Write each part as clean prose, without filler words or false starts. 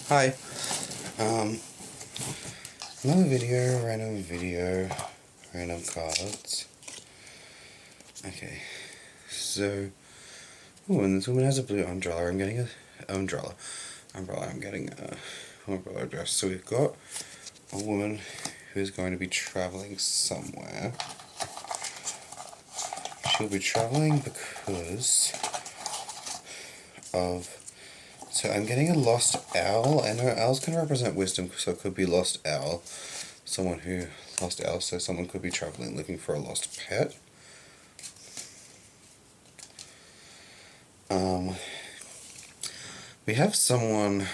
Hi. Um, another video, random cards. Okay, so, and this woman has a blue umbrella. I'm getting a umbrella. I'm getting a umbrella dress. So we've got a woman who is going to be traveling somewhere. She'll be traveling because of. So I'm getting a lost owl, and her owl's going to represent wisdom, so it could be lost owl. Someone who lost owl, so someone could be traveling looking for a lost pet. We have someone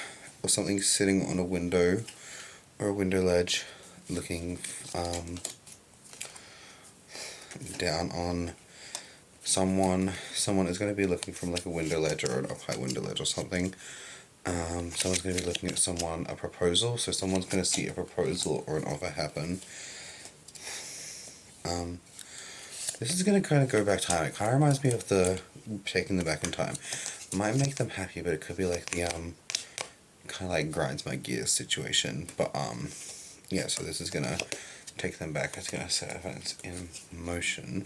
or something sitting on a window or a window ledge looking down on someone. Someone is going to be looking from like a window ledge or an up-high window ledge or something. Someone's going to be looking at someone, a proposal, so someone's going to see a proposal or an offer happen. This is going to kind of go back time. It kind of reminds me of the taking them back in time. Might make them happy, but it could be like the kind of like grinds my gears situation. But yeah, so this is gonna take them back. It's gonna set events in motion.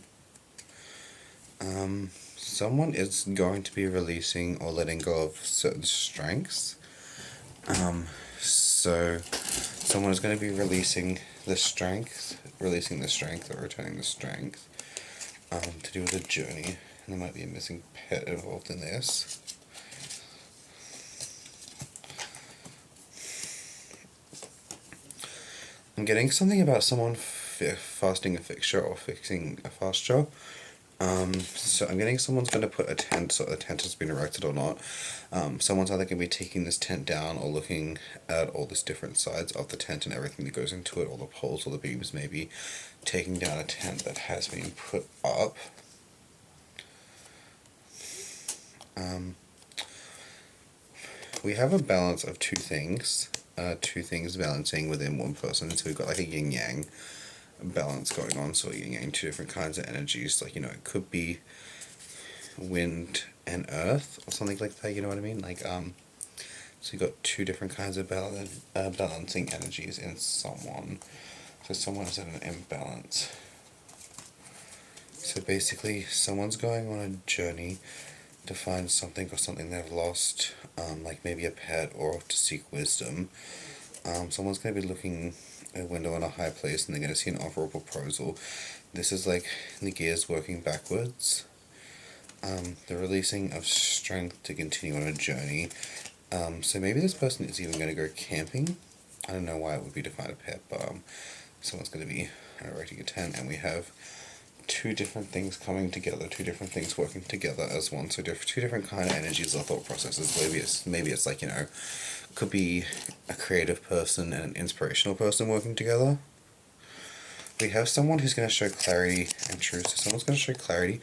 Someone is going to be releasing or letting go of certain strengths. So someone is going to be releasing the strength or returning the strength to do with a journey. And there might be a missing pet involved in this. I'm getting something about someone fasting a fixture or fixing a fixture. So I'm getting someone's going to put a tent, so the tent has been erected or not. Someone's either going to be taking this tent down or looking at all these different sides of the tent and everything that goes into it, all the poles, all the beams, maybe taking down a tent that has been put up. We have a balance of two things balancing within one person, so we've got like a yin-yang balance going on, so yin-yang, two different kinds of energies, like, it could be wind and earth or something like that, you know what I mean? Like, so you've got two different kinds of balancing energies in someone. So someone is at an imbalance. So basically, someone's going on a journey to find something or something they've lost, like maybe a pet or to seek wisdom. Someone's going to be looking at a window in a high place and they're going to see an offer or proposal. This is like the gears working backwards. The releasing of strength to continue on a journey. So maybe this person is even going to go camping. I don't know why it would be to find a pet, but someone's going to be erecting a tent, and we have two different things coming together, two different things working together as one. So two different kind of energies or thought processes. Maybe it's like, could be a creative person and an inspirational person working together. We have someone who's going to show clarity and truth. So someone's going to show clarity.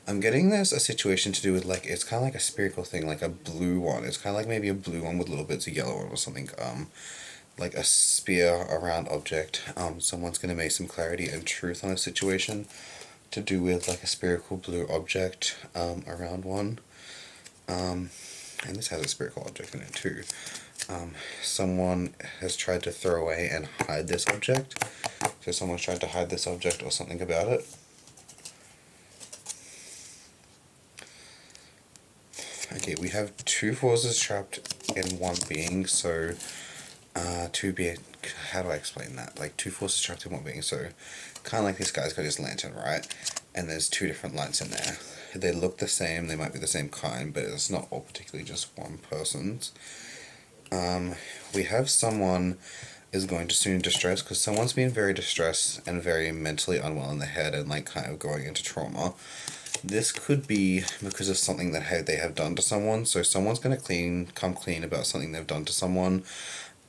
I'm getting this a situation to do with, like, it's kind of like a spiritual thing, like a blue one. It's kind of like maybe a blue one with little bits of yellow or something. Like a spear around object. Someone's going to make some clarity and truth on a situation to do with like a spherical blue object around one. And this has a spherical object in it too. Someone has tried to throw away and hide this object. So someone's tried to hide this object or something about it. Okay, we have two forces trapped in one being, so how do I explain that? Like, two forces trapped in one being, so kind of like this guy's got his lantern, right? And there's two different lights in there. They look the same, they might be the same kind, but it's not all particularly just one person's. We have someone is going to soon distress, because someone's been very distressed and very mentally unwell in the head and like kind of going into trauma. This could be because of something that they have done to someone, so someone's going to come clean about something they've done to someone.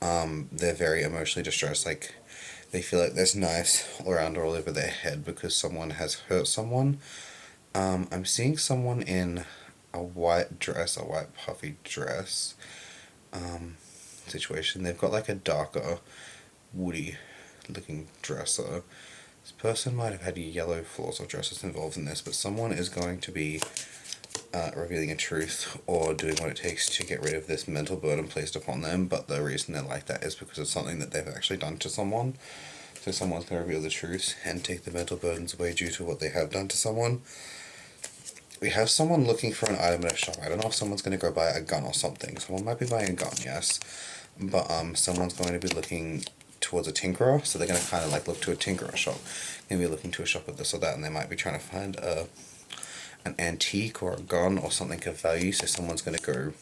They're very emotionally distressed, like they feel like there's knives all around or all over their head because someone has hurt someone. I'm seeing someone in a white dress, a white puffy dress situation. They've got like a darker, woody looking dresser. This person might have had yellow floors or dresses involved in this, but someone is going to be revealing a truth or doing what it takes to get rid of this mental burden placed upon them, but the reason they're like that is because of something that they've actually done to someone. So someone's going to reveal the truth and take the mental burdens away due to what they have done to someone. We have someone looking for an item in a shop. I don't know if someone's going to go buy a gun or something. Someone might be buying a gun, yes. But someone's going to be looking towards a tinkerer, so they're going to kind of like look to a tinkerer shop. Maybe looking to a shop with this or that, and they might be trying to find an antique or a gun or something of value, so someone's going to go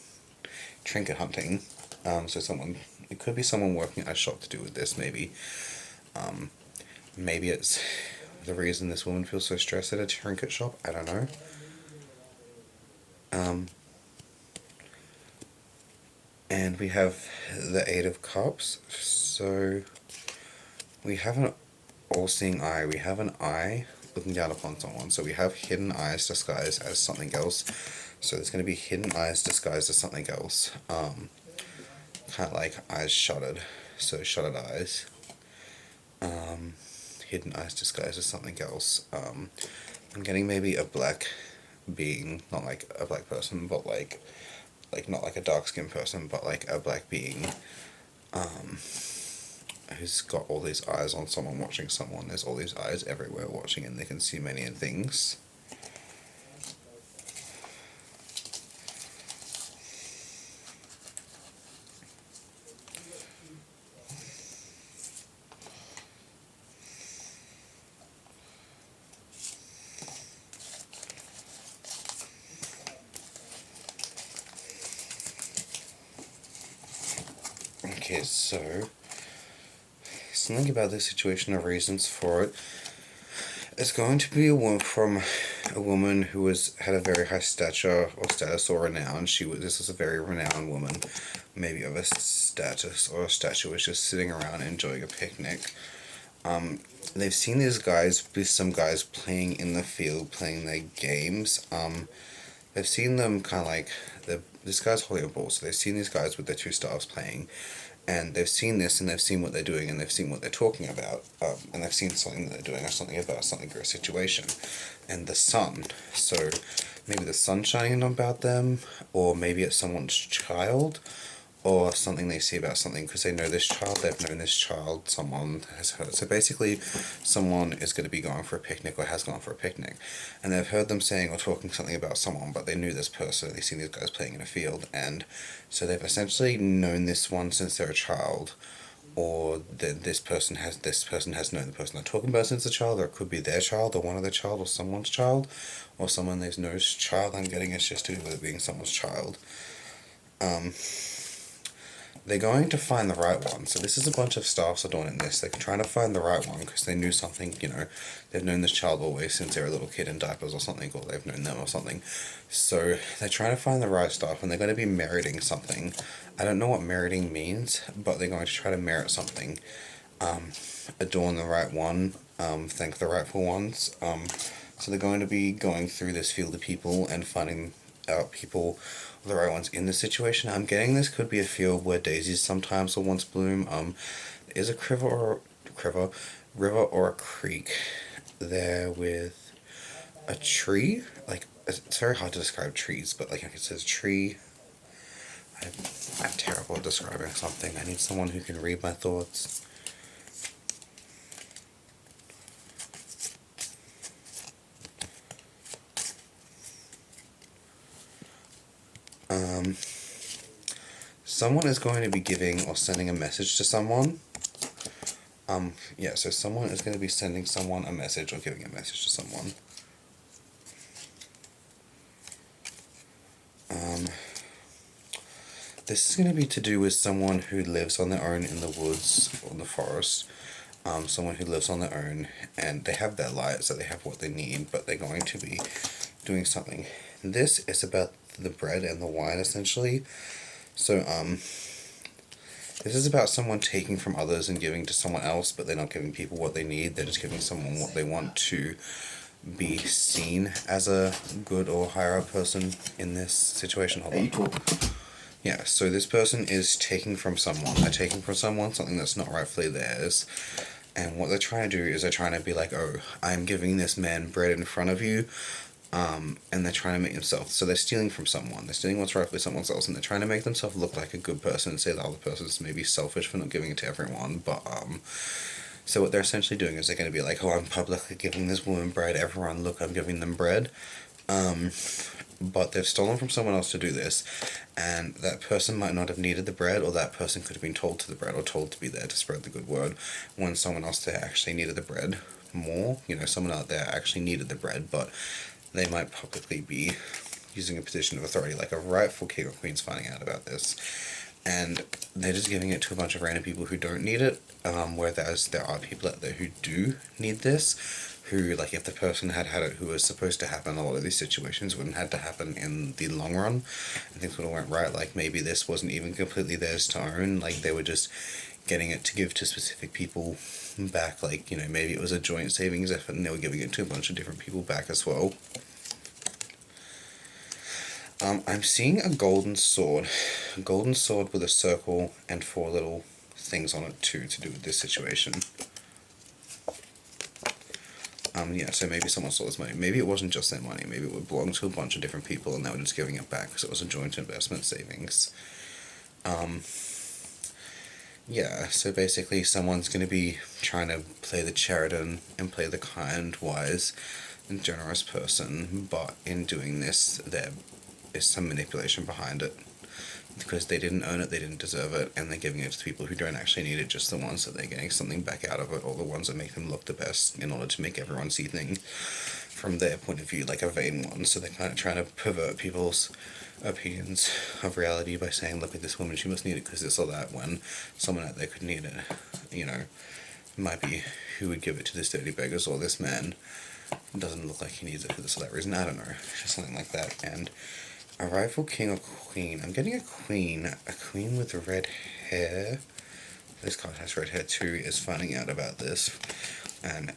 trinket hunting. It could be someone working at a shop to do with this, maybe. Maybe it's the reason this woman feels so stressed at a trinket shop, I don't know. And we have the Eight of Cups, so we have an all-seeing eye, we have an eye looking down upon someone, so we have hidden eyes disguised as something else, so there's going to be hidden eyes disguised as something else, kind of like eyes shuttered, so shuttered eyes, hidden eyes disguised as something else. I'm getting maybe a black being, not like a black person, but like not like a dark skinned person, but like a black being, who's got all these eyes on someone watching someone. There's all these eyes everywhere watching, and they can see many things. Okay, so something about this situation or reasons for it. It's going to be from a woman who had a very high stature or status or renown. This was a very renowned woman, maybe of a status or a stature, was just sitting around enjoying a picnic. They've seen some guys playing in the field, playing their games. They've seen them kind of like, this guy's holding a ball, so they've seen these guys with their two staffs playing, and they've seen this, and they've seen what they're doing, and they've seen what they're talking about, and they've seen something that they're doing, or something about something or a situation, and the sun, so maybe the sun's shining about them, or maybe it's someone's child, or something they see about something, because they know this child, they've known this child, someone has heard. So basically, someone is going to be going for a picnic, or has gone for a picnic, and they've heard them saying or talking something about someone, but they knew this person, they've seen these guys playing in a field, and so they've essentially known this one since they're a child, or that this person has known the person they're talking about since a child, or it could be their child, or one of their child, or someone's child, or someone they know's child. I'm getting it's just to do with it being someone's child. They're going to find the right one. So this is a bunch of staffs are doing this. They're trying to find the right one because they knew something, they've known this child always since they're a little kid in diapers or something, or they've known them or something. So they're trying to find the right staff, and they're going to be meriting something. I don't know what meriting means, but they're going to try to merit something. Adorn the right one, thank the rightful ones. So they're going to be going through this field of people and finding out people, the right ones in the situation. I'm getting this could be a field where daisies sometimes will once bloom. Is a river or a creek there with a tree. Like, it's very hard to describe trees, but like it says tree. I'm terrible at describing something. I need someone who can read my thoughts. Someone is going to be giving or sending a message to someone. So someone is going to be sending someone a message or giving a message to someone. This is going to be to do with someone who lives on their own in the woods or in the forest. Someone who lives on their own, and they have their light, so they have what they need, but they're going to be doing something. This is about the bread and the wine, essentially. So, this is about someone taking from others and giving to someone else, but they're not giving people what they need, they're just giving someone what they want to be seen as a good or higher up person in this situation. Hold on. Yeah, so this person is taking from someone. They're taking from someone something that's not rightfully theirs. And what they're trying to do is they're trying to be like, oh, I'm giving this man bread in front of you. and they're trying to make themselves, so they're stealing from someone, they're stealing what's rightfully someone else, and they're trying to make themselves look like a good person and say the other person's maybe selfish for not giving it to everyone, but so what they're essentially doing is they're going to be like, oh, I'm publicly giving this woman bread, everyone look, I'm giving them bread. But they've stolen from someone else to do this, and that person might not have needed the bread, or that person could have been told to the bread or told to be there to spread the good word when someone else there actually needed the bread more. You know, someone out there actually needed the bread, but they might publicly be using a position of authority, like a rightful king or queen's finding out about this, and they're just giving it to a bunch of random people who don't need it, whereas there are people out there who do need this, who, like, if the person had had it who was supposed to happen, a lot of these situations wouldn't have to happen in the long run, and things would have went right. Like, maybe this wasn't even completely theirs to own, like, they were just getting it to give to specific people back, like, you know, maybe it was a joint savings effort and they were giving it to a bunch of different people back as well. I'm seeing a golden sword with a circle and 4 little things on it too, to do with this situation. Yeah, so maybe someone stole this money. Maybe it wasn't just their money. Maybe it belonged to a bunch of different people and they were just giving it back because it was a joint investment savings. Yeah, so basically someone's going to be trying to play the Cheriton and play the kind, wise, and generous person, but in doing this, there is some manipulation behind it. Because they didn't own it, they didn't deserve it, and they're giving it to people who don't actually need it, just the ones that they're getting something back out of it, or the ones that make them look the best in order to make everyone see things from their point of view, like a vain one. So they're kind of trying to pervert people's opinions of reality by saying, look at this woman, she must need it because this or that, when someone out there could need it. You know, it might be who would give it to this dirty beggars, or this man doesn't look like he needs it for this or that reason, I don't know, just something like that. And a rightful king or queen. I'm getting a queen with red hair. This card has red hair too. Is finding out about this, and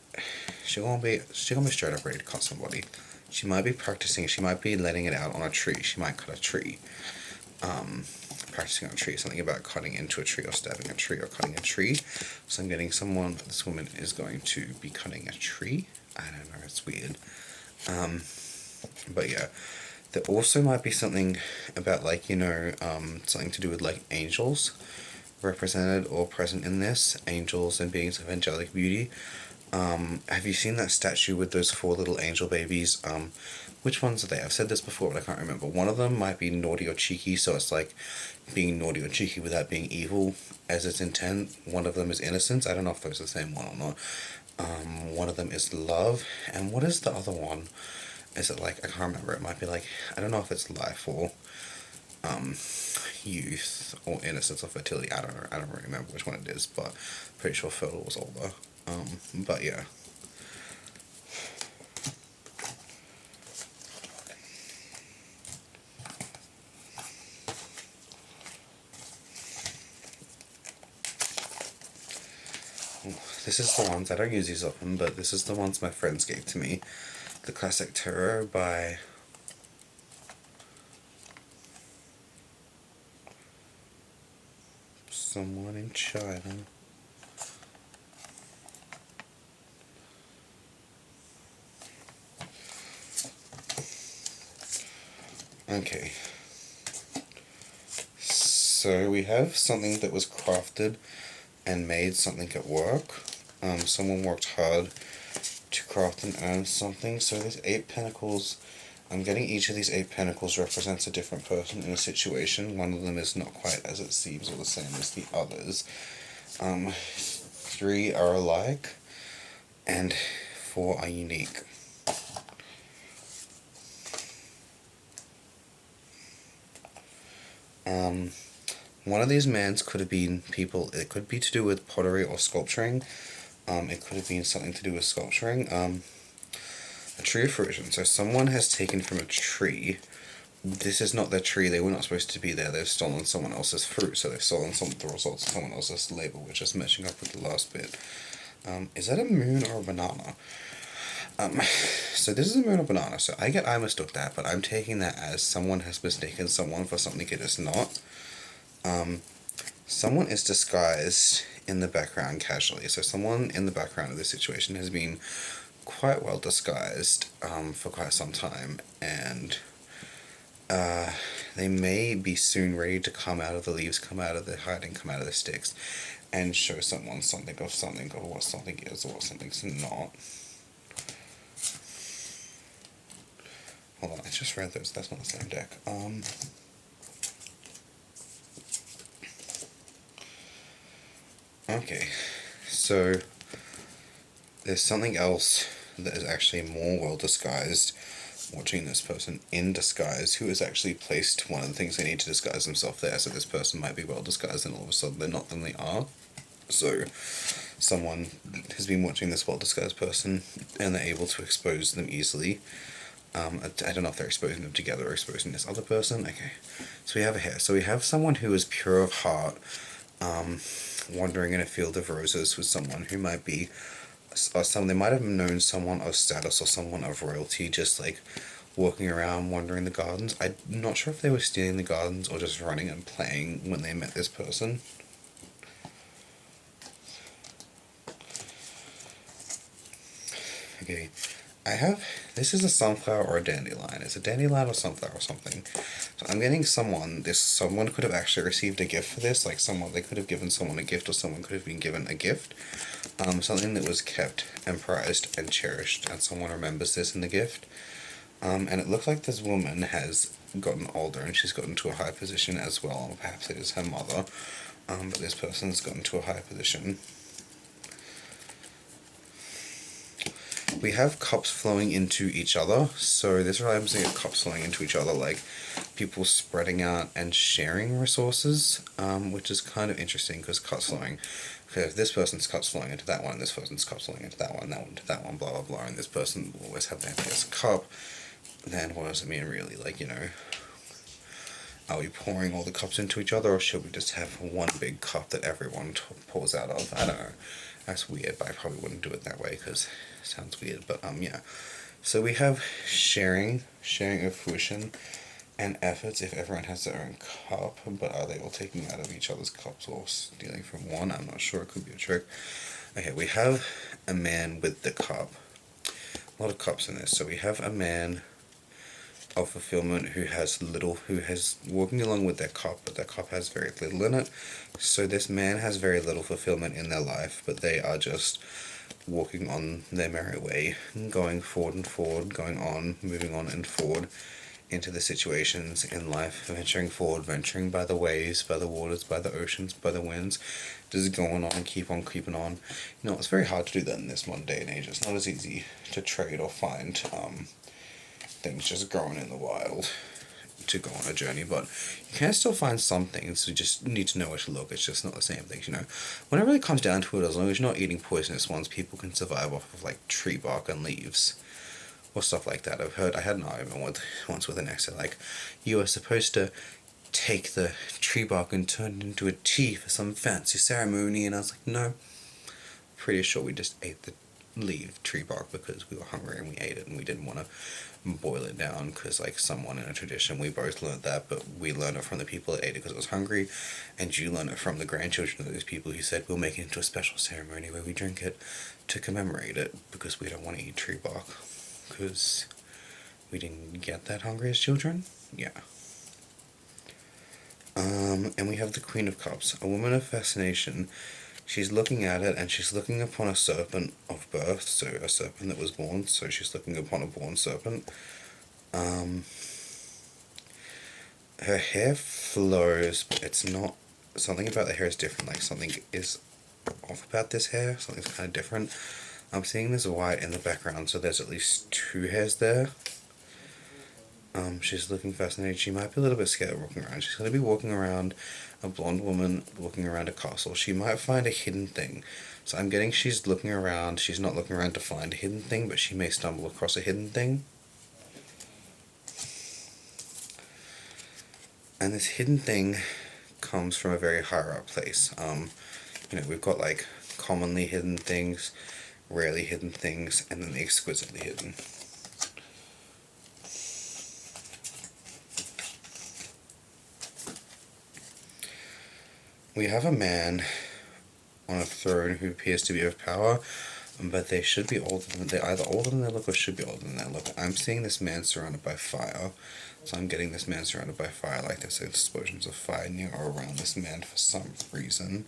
she gonna be straight up ready to cut somebody. She might be practicing. She might be letting it out on a tree. She might cut a tree. Practicing on a tree. Something about cutting into a tree or stabbing a tree or cutting a tree. So I'm getting someone. This woman is going to be cutting a tree. I don't know. It's weird. But yeah. There also might be something about, like, you know, something to do with, like, angels represented or present in this. Angels and beings of angelic beauty. Have you seen that statue with those 4 little angel babies? Which ones are they? I've said this before, but I can't remember. One of them might be naughty or cheeky, so it's like being naughty or cheeky without being evil as its intent. One of them is innocence. I don't know if those are the same one or not. One of them is love. And what is the other one? Is it like, I can't remember, it might be like, I don't know if it's life or youth or innocence or fertility, I don't know, I don't really remember which one it is, but pretty sure fertile was older. But yeah. This is the ones, I don't use these often, but this is the ones my friends gave to me. The Classic Tarot by someone in China. Okay. So we have something that was crafted and made something at work. Someone worked hard to craft and earn something. So there's 8 pentacles. I'm getting each of these 8 pentacles represents a different person in a situation. One of them is not quite as it seems or the same as the others. 3 are alike, and 4 are unique. One of these mans could have been people, it could be to do with pottery or sculpturing. It could have been something to do with sculpturing. A tree of fruition. So someone has taken from a tree. This is not their tree. They were not supposed to be there. They've stolen someone else's fruit. So they've stolen the results of someone else's labor, which is matching up with the last bit. Is that a moon or a banana? So this is a moon or banana. So I mistook that, but I'm taking that as someone has mistaken someone for something it is not. Someone is disguised in the background casually. So someone in the background of this situation has been quite well disguised for quite some time, and they may be soon ready to come out of the leaves, come out of the hiding, come out of the sticks, and show someone something of what something is or what something's not. Hold on, I just read those. That's not the same deck. Okay, so there's something else that is actually more well disguised, watching this person in disguise, who has actually placed one of the things they need to disguise themselves there. So this person might be well disguised, and all of a sudden they're not than they are. So someone has been watching this well disguised person, and they're able to expose them easily. I don't know if they're exposing them together or exposing this other person. Okay, so we have here. So we have someone who is pure of heart, wandering in a field of roses with someone who might be, or they might have known someone of status or someone of royalty, just like walking around wandering the gardens. I'm not sure if they were stealing the gardens or just running and playing when they met this person. Okay, this is a sunflower or a dandelion. It's a dandelion or sunflower or something. So I'm getting someone could have actually received a gift for this, like they could have given someone a gift, or someone could have been given a gift. Something that was kept and prized and cherished, and someone remembers this in the gift. And it looks like this woman has gotten older, and she's gotten to a high position as well, or perhaps it is her mother, but this person's gotten to a high position. We have cups flowing into each other, so this reminds me of cups flowing into each other, like people spreading out and sharing resources, which is kind of interesting, because cups flowing, okay, if this person's cups flowing into that one, and this person's cups flowing into that one to that one, blah blah blah, and this person will always have the emptiest cup, then what does it mean really? Like, are we pouring all the cups into each other, or should we just have one big cup that everyone pours out of? I don't know. That's weird, but I probably wouldn't do it that way because it sounds weird. But yeah. So we have sharing of fruition and efforts if everyone has their own cup, but are they all taking out of each other's cups or stealing from one? I'm not sure. It could be a trick. Okay, we have a man with the cup. A lot of cups in this. So we have a man of fulfillment who has walking along with their cup, but their cup has very little in it. So this man has very little fulfillment in their life, but they are just walking on their merry way, going forward and forward, going on, moving on and forward into the situations in life, venturing forward, venturing by the waves, by the waters, by the oceans, by the winds, just going on, keep on keeping on. It's very hard to do that in this modern day and age. It's not as easy to trade or find things just growing in the wild to go on a journey, but you can still find some things. You just need to know where to look. It's just not the same things, when it really comes down to it, as long as you're not eating poisonous ones, people can survive off of like tree bark and leaves or stuff like that. I had an argument once with an ex, like, you are supposed to take the tree bark and turn it into a tea for some fancy ceremony, and I was like, no, pretty sure we just ate the tree bark because we were hungry and we ate it, and we didn't want to boil it down because, like, someone in a tradition, we both learned that, but we learned it from the people that ate it because it was hungry, and you learn it from the grandchildren of those people who said, we'll make it into a special ceremony where we drink it to commemorate it because we don't want to eat tree bark because we didn't get that hungry as children. Yeah. And we have the Queen of Cups, a woman of fascination. She's looking at it, and she's looking upon a serpent of birth, so a serpent that was born, so she's looking upon a born serpent. Her hair flows, but it's not, something about the hair is different, like something is off about this hair, something's kind of different. I'm seeing this white in the background, so there's at least 2 hairs there. She's looking fascinated. She might be a little bit scared of walking around. She's going to be walking around, a blonde woman walking around a castle. She might find a hidden thing. So I'm getting she's looking around. She's not looking around to find a hidden thing, but she may stumble across a hidden thing. And this hidden thing comes from a very higher up place. We've got like commonly hidden things, rarely hidden things, and then the exquisitely hidden. We have a man on a throne who appears to be of power. but they should be older than, they're either older than they look or should be older than they look. I'm seeing this man surrounded by fire, so I'm getting this man surrounded by fire, like there's explosions of fire near or around this man for some reason,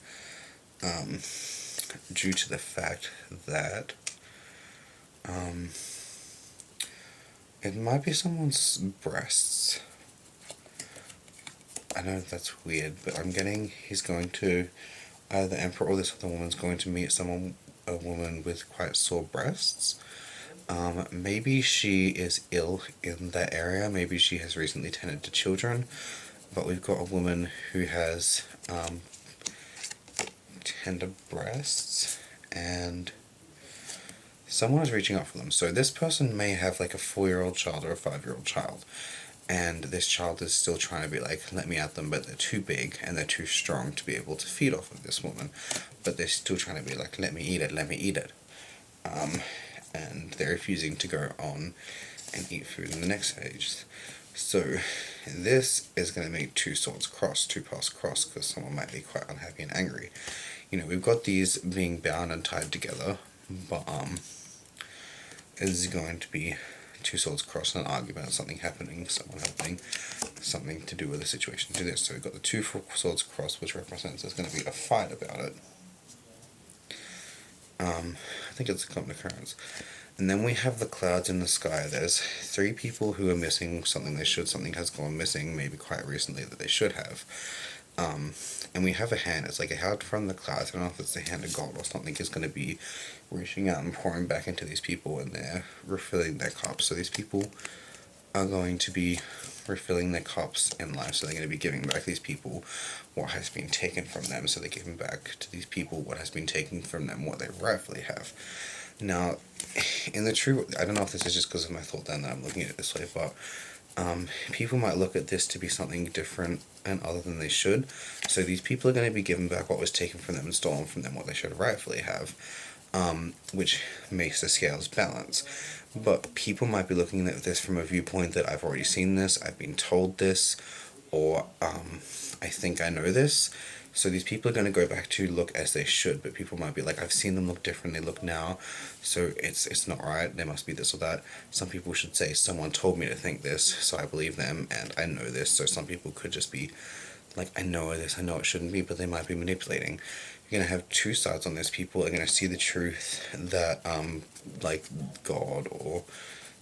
due to the fact that it might be someone's breasts. I know that's weird, but I'm getting he's going to, either the Emperor or this other woman's going to meet a woman with quite sore breasts. Maybe she is ill in that area, maybe she has recently tended to children, but we've got a woman who has tender breasts, and someone is reaching out for them. So this person may have like a 4-year-old child or a 5-year-old child, and this child is still trying to be like, let me at them, but they're too big and they're too strong to be able to feed off of this woman, but they're still trying to be like, let me eat it, let me eat it. And they're refusing to go on and eat food in the next stage. So this is going to make two swords cross, two paths cross, because someone might be quite unhappy and angry. You know, we've got these being bound and tied together, but is going to be two swords cross, an argument, something happening, someone happening, something to do with the situation to this. So we've got the two swords cross, which represents there's going to be a fight about it. I think it's a common occurrence. And then we have the clouds in the sky. There's 3 people who are missing something they should. Something has gone missing, maybe quite recently, that they should have. And we have a hand. It's like a hand from the clouds. I don't know if it's the hand of God or something is going to be reaching out and pouring back into these people, and they're refilling their cups. So these people are going to be refilling their cups in life. So they're going to be giving back these people what has been taken from them. So they're giving back to these people what has been taken from them, what they rightfully have. Now, in the true, I don't know if this is just because of my thought then that I'm looking at it this way, but people might look at this to be something different and other than they should. So these people are going to be given back what was taken from them and stolen from them, what they should rightfully have, which makes the scales balance. But people might be looking at this from a viewpoint that I've already seen this, I've been told this, or I think I know this. So these people are going to go back to look as they should, but people might be like, I've seen them look different, they look now, so it's not right, there must be this or that. Some people should say, someone told me to think this, so I believe them, and I know this. So some people could just be like, I know this, I know it shouldn't be, but they might be manipulating. You're going to have two sides on this. People are going to see the truth that, like, God or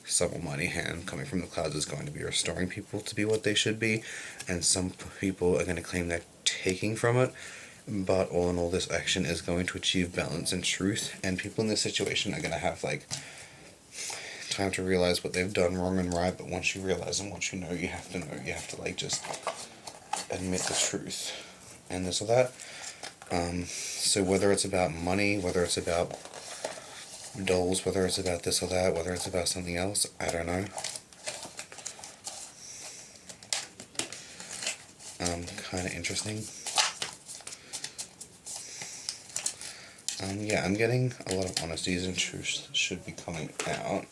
some almighty hand coming from the clouds is going to be restoring people to be what they should be, and some people are going to claim they're taking from it, but all in all, this action is going to achieve balance and truth, and people in this situation are going to have like time to realize what they've done wrong and right. But once you realize and once you know, you have to like just admit the truth and this or that. So whether it's about money, whether it's about dolls, whether it's about this or that, whether it's about something else, I don't know. Kind of interesting. Yeah, I'm getting a lot of honesties and truths should be coming out.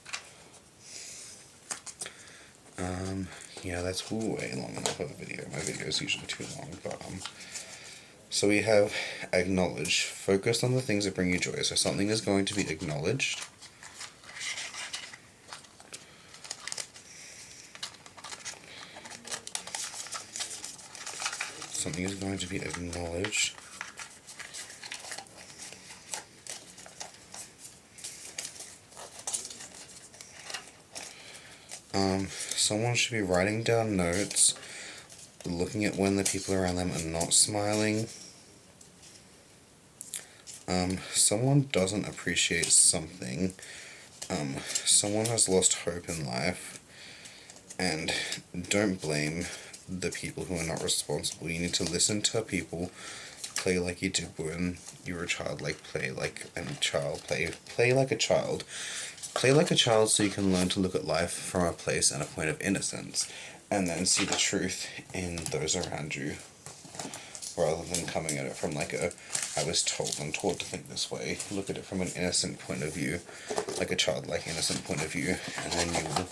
Yeah, that's way long enough of a video. My video is usually too long, but so we have acknowledge. Focus on the things that bring you joy. So something is going to be acknowledged. Something is going to be acknowledged. Someone should be writing down notes, looking at when the people around them are not smiling. Someone doesn't appreciate something. Someone has lost hope in life, and don't blame the people who are not responsible. You need to listen to people, play like you did when you were a child, like play like a child, play like a child. Play like a child so you can learn to look at life from a place and a point of innocence, and then see the truth in those around you, rather than coming at it from like I was told and taught to think this way. Look at it from an innocent point of view, like a childlike innocent point of view, and then you will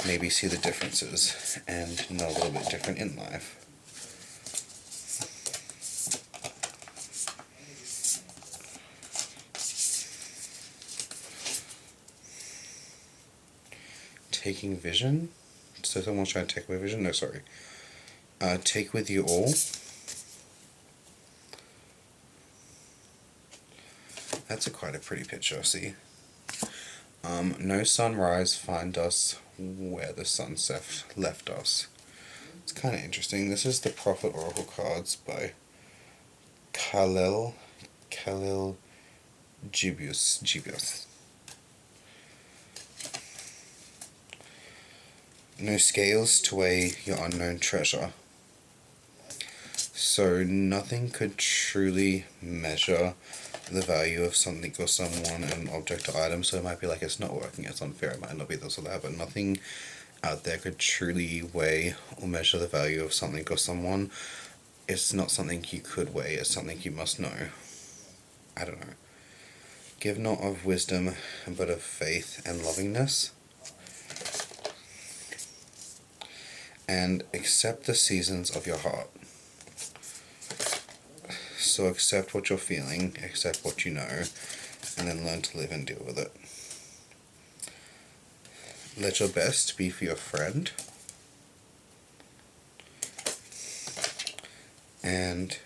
maybe see the differences and know a little bit different in life. taking vision. So someone's trying to take away vision? No, sorry. Take with you all. That's quite a pretty picture, see? No sunrise, find us where the sunset left us. It's kind of interesting. This is the Prophet Oracle cards by Khalil Gibus. No scales to weigh your unknown treasure. So nothing could truly measure the value of something or someone, an object or item. So it might be like, it's not working, it's unfair, it might not be this or that, but nothing out there could truly weigh or measure the value of something or someone. It's not something you could weigh, it's something you must know. I don't know. Give not of wisdom, but of faith and lovingness. And accept the seasons of your heart. So accept what you're feeling, accept what you know, and then learn to live and deal with it. Let your best be for your friend. And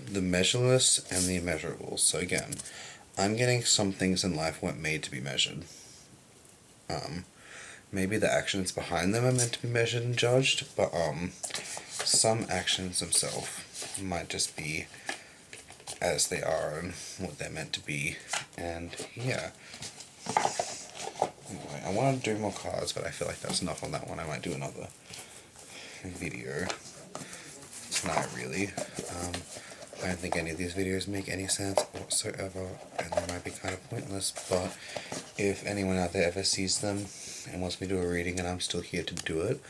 the measureless and the immeasurable. So again, I'm getting some things in life weren't made to be measured. Maybe the actions behind them are meant to be measured and judged, but some actions themselves might just be as they are and what they're meant to be. And yeah. Anyway, I want to do more cards, but I feel like that's enough on that one. I might do another video tonight, really. I don't think any of these videos make any sense whatsoever, and they might be kind of pointless, but if anyone out there ever sees them and wants me to do a reading and I'm still here to do it,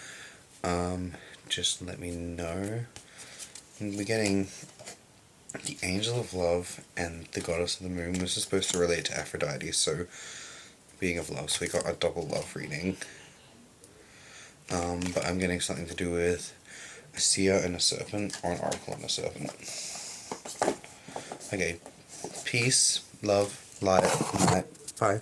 just let me know. We're getting the Angel of Love and the Goddess of the Moon. This is supposed to relate to Aphrodite, so being of love, so we got a double love reading. But I'm getting something to do with a seer and a serpent, or an oracle and a serpent. Okay, peace, love, light, night, bye.